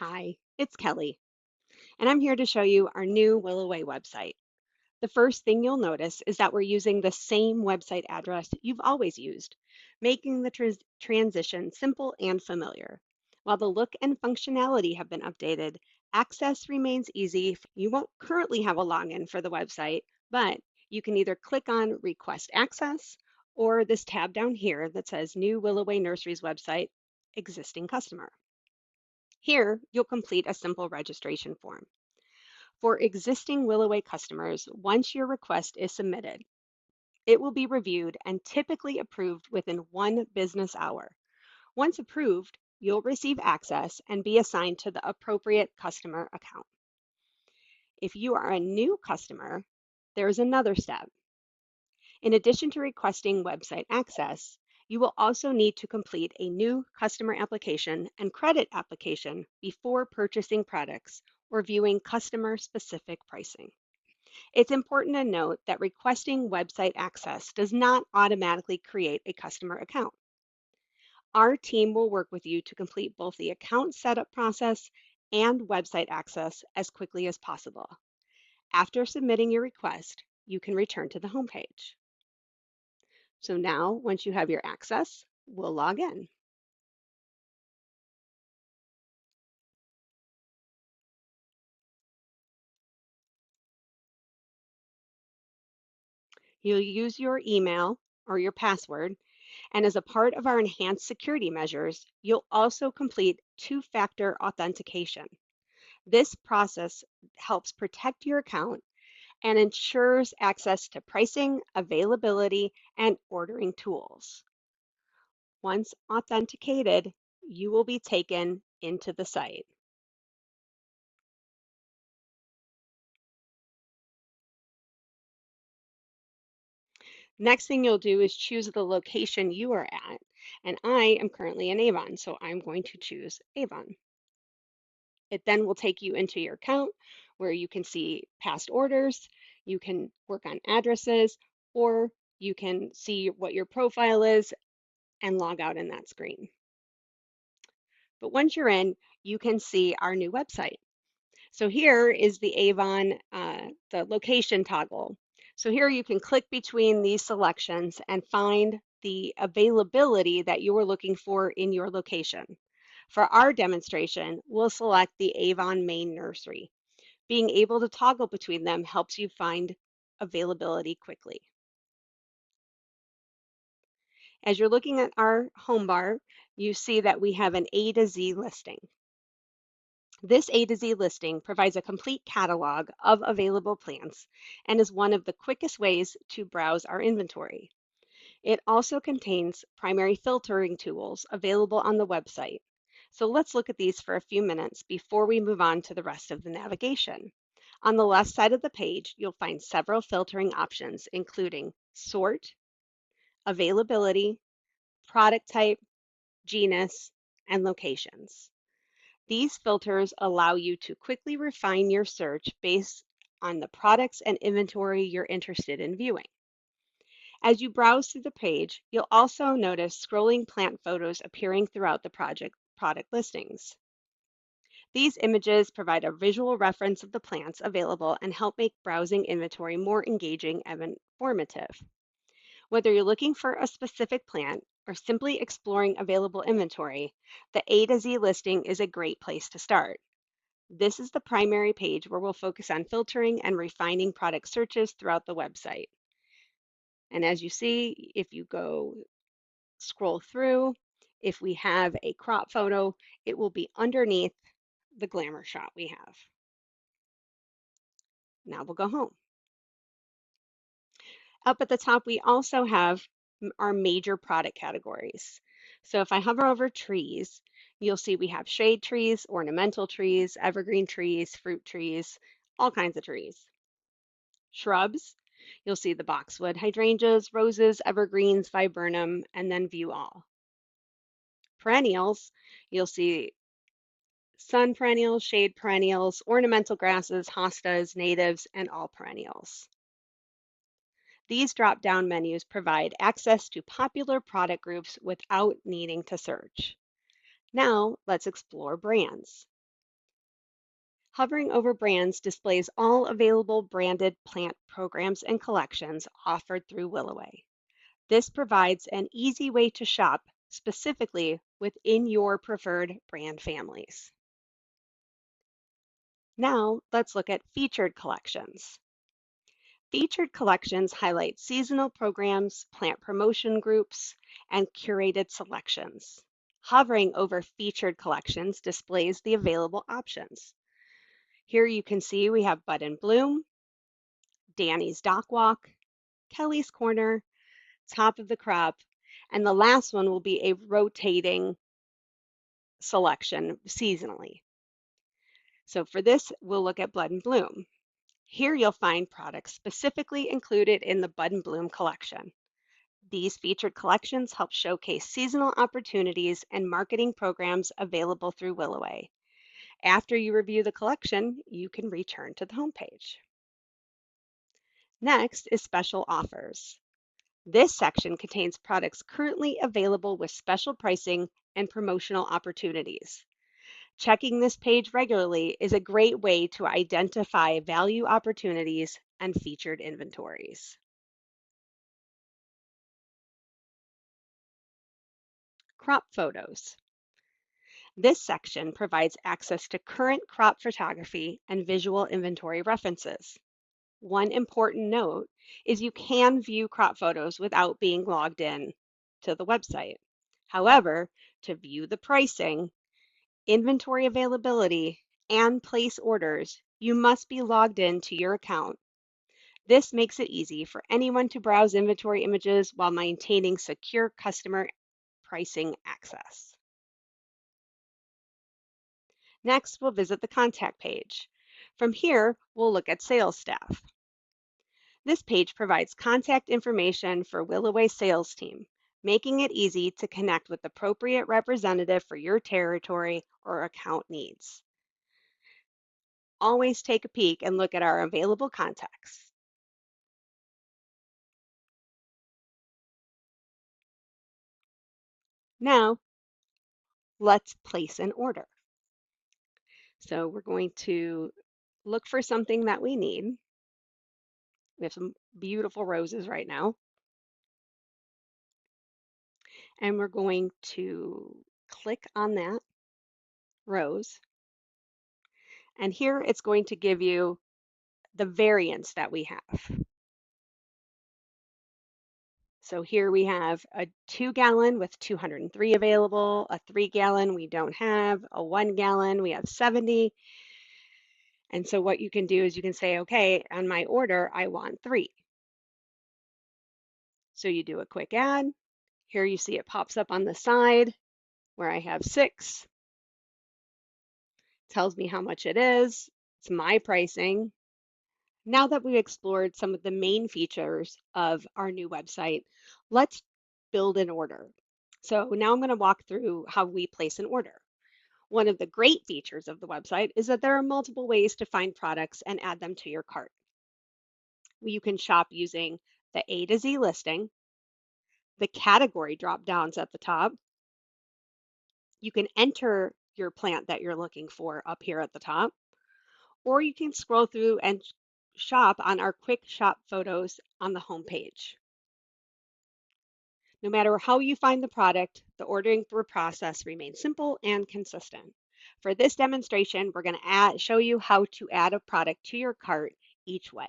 Hi, it's Kelly, and I'm here to show you our new Willoway website. The first thing you'll notice is that we're using the same website address you've always used, making the transition simple and familiar. While the look and functionality have been updated, access remains easy. You won't currently have a login for the website, but you can either click on Request Access or this tab down here that says New Willoway Nurseries website, Existing Customer. Here, you'll complete a simple registration form. For existing Willoway customers, once your request is submitted, it will be reviewed and typically approved within 1 business hour. Once approved, you'll receive access and be assigned to the appropriate customer account. If you are a new customer, there is another step. In addition to requesting website access, you will also need to complete a new customer application and credit application before purchasing products or viewing customer-specific pricing. It's important to note that requesting website access does not automatically create a customer account. Our team will work with you to complete both the account setup process and website access as quickly as possible. After submitting your request, you can return to the homepage. So now, once you have your access, we'll log in. You'll use your email or your password, and as a part of our enhanced security measures, you'll also complete two-factor authentication. This process helps protect your account and ensures access to pricing, availability, and ordering tools. Once authenticated, you will be taken into the site. Next thing you'll do is choose the location you are at. And I am currently in Avon, so I'm going to choose Avon. It then will take you into your account where you can see past orders, you can work on addresses, or you can see what your profile is and log out in that screen. But once you're in, you can see our new website. So here is the Avon, the location toggle. So here you can click between these selections and find the availability that you are looking for in your location. For our demonstration, we'll select the Avon Main Nursery. Being able to toggle between them helps you find availability quickly. As you're looking at our home bar, you see that we have an A to Z listing. This A to Z listing provides a complete catalog of available plants and is one of the quickest ways to browse our inventory. It also contains primary filtering tools available on the website. So let's look at these for a few minutes before we move on to the rest of the navigation. On the left side of the page, you'll find several filtering options, including sort, availability, product type, genus, and locations. These filters allow you to quickly refine your search based on the products and inventory you're interested in viewing. As you browse through the page, you'll also notice scrolling plant photos appearing throughout the product listings. These images provide a visual reference of the plants available and help make browsing inventory more engaging and informative. Whether you're looking for a specific plant or simply exploring available inventory, the A to Z listing is a great place to start. This is the primary page where we'll focus on filtering and refining product searches throughout the website. And as you see, if you go scroll through, if we have a crop photo, it will be underneath the glamour shot we have. Now we'll go home. Up at the top, we also have our major product categories. So if I hover over trees, you'll see we have shade trees, ornamental trees, evergreen trees, fruit trees, all kinds of trees. Shrubs, you'll see the boxwood hydrangeas, roses, evergreens, viburnum, and then view all. Perennials, you'll see sun perennials, shade perennials, ornamental grasses, hostas, natives, and all perennials. These drop-down menus provide access to popular product groups without needing to search. Now, let's explore brands. Hovering over brands displays all available branded plant programs and collections offered through Willoway. This provides an easy way to shop specifically within your preferred brand families. Now, let's look at featured collections. Featured collections highlight seasonal programs, plant promotion groups, and curated selections. Hovering over featured collections displays the available options. Here you can see we have Bud and Bloom, Danny's Dock Walk, Kelly's Corner, Top of the Crop, and the last one will be a rotating selection seasonally. So for this, we'll look at Bud and Bloom. Here you'll find products specifically included in the Bud and Bloom collection. These featured collections help showcase seasonal opportunities and marketing programs available through Willoway. After you review the collection, you can return to the homepage. Next is special offers. This section contains products currently available with special pricing and promotional opportunities. Checking this page regularly is a great way to identify value opportunities and featured inventories. Crop photos. This section provides access to current crop photography and visual inventory references. One important note is you can view crop photos without being logged in to the website. However, to view the pricing, inventory availability, and place orders, you must be logged in to your account. This makes it easy for anyone to browse inventory images while maintaining secure customer pricing access. Next, we'll visit the contact page. From here, we'll look at sales staff. This page provides contact information for Willoway sales team, making it easy to connect with the appropriate representative for your territory or account needs. Always take a peek and look at our available contacts. Now, let's place an order. So we're going to look for something that we need. We have some beautiful roses right now. And we're going to click on that rose. And here it's going to give you the variants that we have. So here we have a 2-gallon with 203 available, a 3-gallon we don't have, a 1-gallon we have 70. And so what you can do is you can say, okay, on my order, I want 3. So you do a quick add. Here you see it pops up on the side where I have 6. Tells me how much it is. It's my pricing. Now that we've explored some of the main features of our new website, let's build an order. So now I'm going to walk through how we place an order. One of the great features of the website is that there are multiple ways to find products and add them to your cart. You can shop using the A to Z listing, the category drop downs at the top. You can enter your plant that you're looking for up here at the top, or you can scroll through and shop on our quick shop photos on the home page. No matter how you find the product, the ordering process remains simple and consistent. For this demonstration, we're going to show you how to add a product to your cart each way.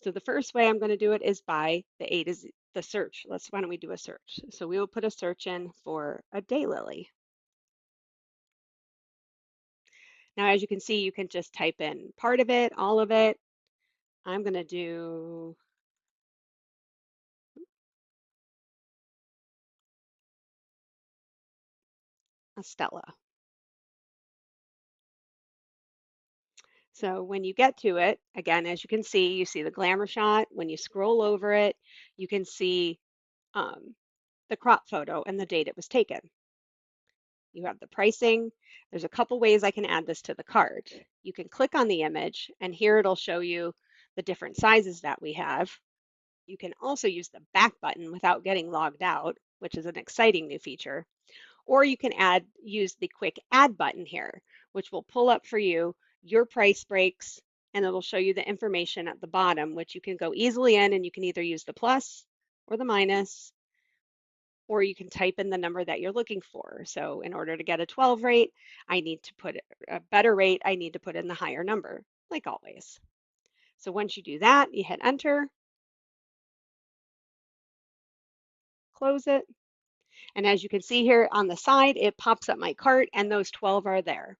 So the first way I'm going to do it is by the A to Z, the search. Why don't we do a search? So we will put a search in for a daylily. Now, as you can see, you can just type in part of it, all of it. I'm going to do a Stella. So when you get to it, again, as you see the glamour shot. When you scroll over it, you can see the crop photo and the date it was taken. You have the pricing. There's a couple ways I can add this to the cart. You can click on the image, and here it'll show you the different sizes that we have. You can also use the back button without getting logged out, which is an exciting new feature. Or you can use the quick add button here, which will pull up for you your price breaks, and it'll show you the information at the bottom, which you can go easily in, and you can either use the plus or the minus, or you can type in the number that you're looking for. So in order to get a 12 rate, I need to put a better rate, I need to put in the higher number, like always. So once you do that, you hit enter, close it. And as you can see here on the side, it pops up my cart and those 12 are there.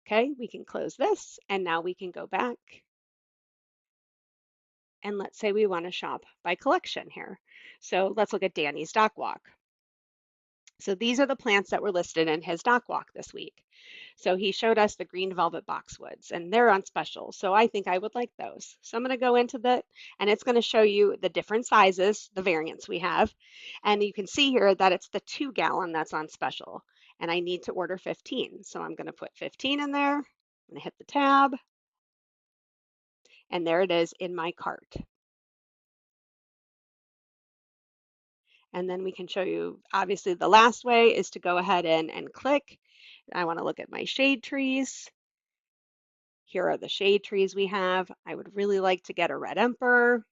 Okay, we can close this and now we can go back. And let's say we want to shop by collection here. So let's look at Danny's dock walk. So these are the plants that were listed in his dock walk this week. So he showed us the green velvet boxwoods and they're on special. So I think I would like those. So I'm going to go into that and it's going to show you the different sizes, the variants we have. And you can see here that it's the 2-gallon that's on special. And I need to order 15. So I'm going to put 15 in there. I'm going to hit the tab. And there it is in my cart. And then we can show you, obviously the last way is to go ahead and click. I want to look at my shade trees. Here are the shade trees we have. I would really like to get a red emperor.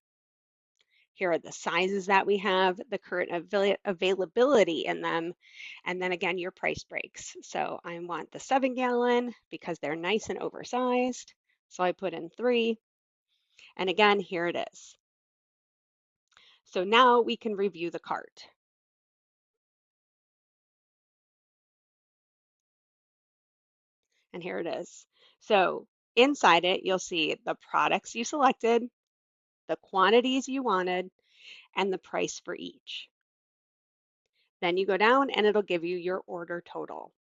Here are the sizes that we have, the current availability in them, and then again, your price breaks. So I want the 7-gallon because they're nice and oversized. So I put in 3, and again, here it is. So now we can review the cart. And here it is. So inside it, you'll see the products you selected, the quantities you wanted, and the price for each. Then you go down and it'll give you your order total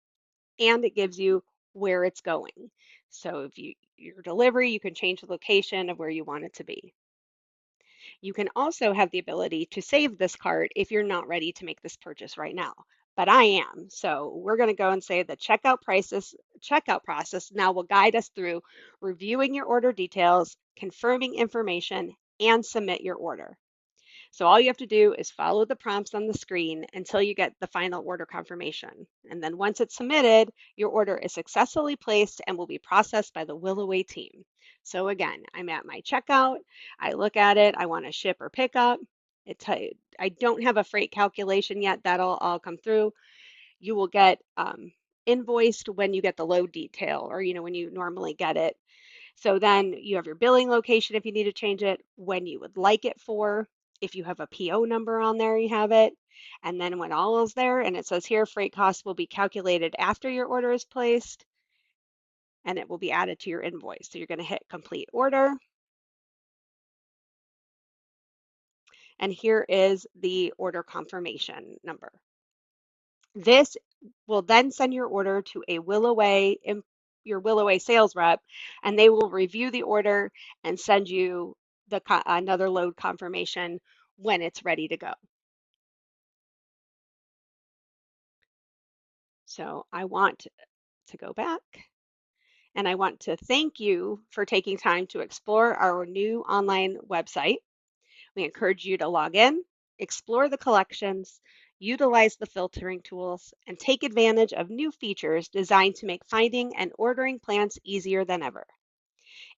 and it gives you where it's going. So if your delivery, you can change the location of where you want it to be. You can also have the ability to save this cart if you're not ready to make this purchase right now. But I am. So we're going to go and say the checkout process now will guide us through reviewing your order details, confirming information, and submit your order. So all you have to do is follow the prompts on the screen until you get the final order confirmation. And then once it's submitted, your order is successfully placed and will be processed by the Willoway team. So again, I'm at my checkout. I look at it. I want to ship or pick up. I don't have a freight calculation yet. That'll all come through. You will get invoiced when you get the load detail or, when you normally get it. So then you have your billing location if you need to change it, when you would like it for. If you have a PO number on there, you have it. And then when all is there, and it says here, freight costs will be calculated after your order is placed, and it will be added to your invoice. So you're going to hit complete order. And here is the order confirmation number. This will then send your order to your Willoway sales rep, and they will review the order and send you another load confirmation when it's ready to go. So I want to go back and I want to thank you for taking time to explore our new online website. We encourage you to log in, explore the collections, utilize the filtering tools, and take advantage of new features designed to make finding and ordering plants easier than ever.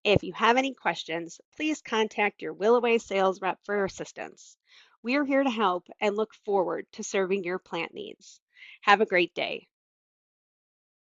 If you have any questions, please contact your Willoway sales rep for assistance. We are here to help and look forward to serving your plant needs. Have a great day.